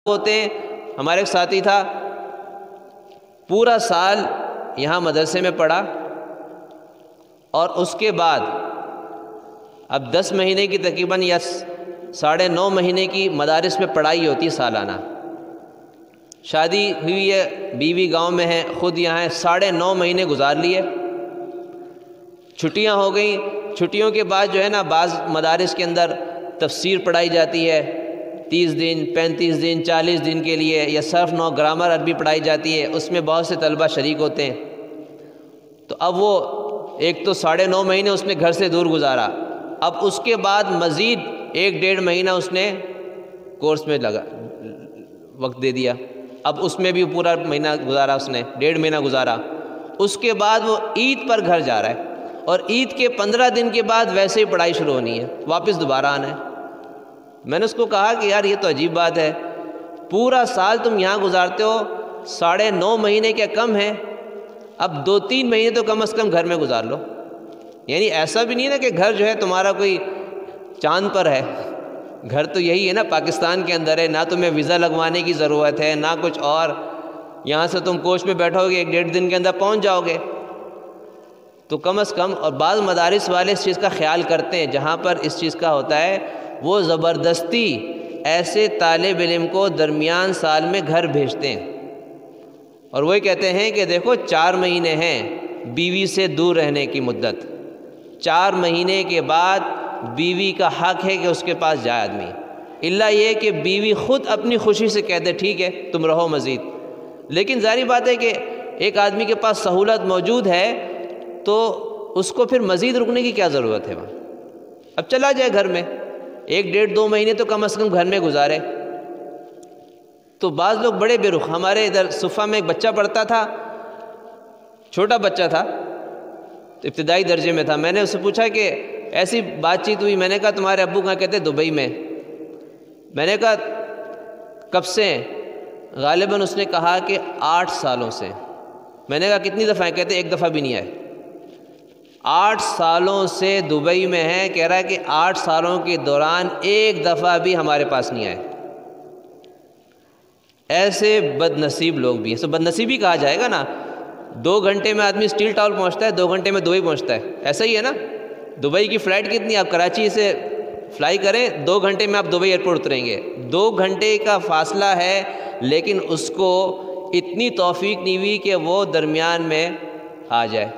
ہوتے ہیں. ہمارے ایک ساتھی تھا، پورا سال یہاں مدرسے میں پڑھا، اور اس کے بعد اب 10 مہینے کی تقریباً یا 9.5 مہینے کی مدارس میں پڑھائی ہوتی ہے سالانہ. شادی ہوئی ہے، بیوی گاؤں میں ہے، خود یہاں ہے، 9.5 مہینے گزار لیے. چھٹیاں ہو گئیں، چھٹیوں کے بعد جو ہے نا بعض مدارس کے اندر تفسیر پڑھائی جاتی ہے 30 دن 35 دن 40 دن کے لیے، یا صرف نو گرامر عربی پڑھائی جاتی ہے، اس میں بہت سے طلبہ شریک ہوتے ہیں. تو اب وہ ایک تو 9.5 مہینے اس نے گھر سے دور گزارا، اب اس کے بعد مزید 1-1.5 مہینہ اس نے کورس میں وقت دے دیا. اب اس میں بھی پورا مہینہ گزارا، اس نے 1.5 مہینہ گزارا. اس کے بعد وہ عید پر گھر جا رہا ہے، اور عید کے 15 دن کے بعد ویسے ہی پڑھائی شروع ہونی ہے، واپس دوبارہ آنا ہے. میں نے اس کو کہا کہ یار یہ تو عجیب بات ہے، پورا سال تم یہاں گزارتے ہو، 9.5 مہینے کیا کم ہیں، اب 2-3 مہینے تو کم از کم گھر میں گزار لو. یعنی ایسا بھی نہیں نا کہ گھر جو ہے تمہارا کوئی چاند پر ہے، گھر تو یہی ہے نا، پاکستان کے اندر ہے، نہ تمہیں ویزا لگوانے کی ضرورت ہے نہ کچھ اور. یہاں سے تم کوچ میں بیٹھو گے 1-1.5 دن کے اندر پہنچ جاؤ گے. تو کم از کم، اور بعض مدارس والے اس چیز کا خیال کرتے ہیں، جہاں پر اس چیز کا ہوتا ہے وہ زبردستی ایسے طالب علم کو درمیان سال میں گھر بھیجتے ہیں، اور وہی کہتے ہیں کہ دیکھو 4 مہینے ہیں بیوی سے دور رہنے کی مدت، 4 مہینے کے بعد بیوی کا حق ہے کہ اس کے پاس جائے آدمی، الا یہ کہ بیوی خود اپنی خوشی سے کہہ دے ٹھیک ہے تم رہو مزید. لیکن ظاہری بات ہے کہ ایک آدمی کے پاس سہولت موجود ہے تو اس کو پھر مزید رکنے کی کیا ضرورت ہے وہاں. اب چلا جائے گھر میں 1-1.5-2 مہینے تو کم از کم گھر میں گزارے. تو بعض لوگ بڑے بے رخ. ہمارے ادھر صفہ میں ایک بچہ پڑھتا تھا، چھوٹا بچہ تھا، ابتدائی درجے میں تھا. میں نے اس سے پوچھا کہ ایسی بات چیت ہوئی، میں نے کہا تمہارے ابو کہاں؟ کہتے دبئی میں. میں نے کہا کب سے؟ غالباً اس نے کہا کہ 8 سالوں سے. میں نے کہا کتنی دفعہ ہیں؟ کہتے 1 دفعہ بھی نہیں آئے. 8 سالوں سے دبئی میں ہے، کہہ رہا ہے کہ 8 سالوں کے دوران 1 دفعہ بھی ہمارے پاس نہیں آئے. ایسے بد نصیب لوگ بھی ہیں. سو بد نصیبی کہا جائے گا نا. 2 گھنٹے میں آدمی اسٹیل ٹاؤن پہنچتا ہے، 2 گھنٹے میں دبئی پہنچتا ہے، ایسا ہی ہے نا. دبئی کی فلائٹ کتنی؟ آپ کراچی سے فلائی کریں 2 گھنٹے میں آپ دبئی ایئرپورٹ اتریں گے. 2 گھنٹے کا فاصلہ ہے، لیکن اس کو اتنی توفیق نہیں ہوئی کہ وہ درمیان میں آ جائے.